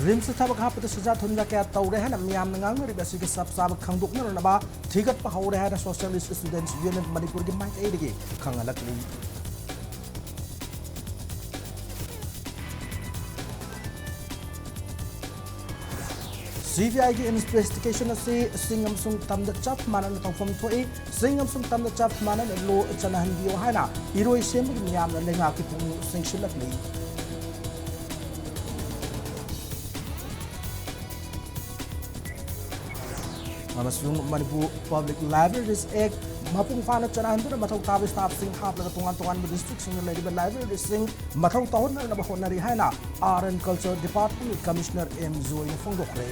RIMS थबक हापद सजा थुनजा क्या तौरे है मियाम नंगांगरी बसिक सब साब खंगदोकनरनबा थिगत हौरे है सोशलिस्ट स्टूडेंट्स यूनियन मणिपुर की माइकैदगी खंगलकली CBI की इन्वेस्टिगेशन से सिंगम सुंग तमद चप मानन तौफम थोई सिंगम सुंग तमद चप मानन लो चनहन बियो हाना इरोय सेम मियाम लेंगा की पुंग सिंगशिलकली अमसुंग मणिपुर पब्लिक लाइब्रेरीज एक्ट मपुंग फाना चनहन मथौ ताब स्टाफ सिंग हापलग तोंगान तोंगान डिस्ट्रिक्ट सिंग लेरिबा लाइब्रेरी सिंग मथौ तौन न होनरी हाना art and culture department commissioner M Joy फोंदोखरे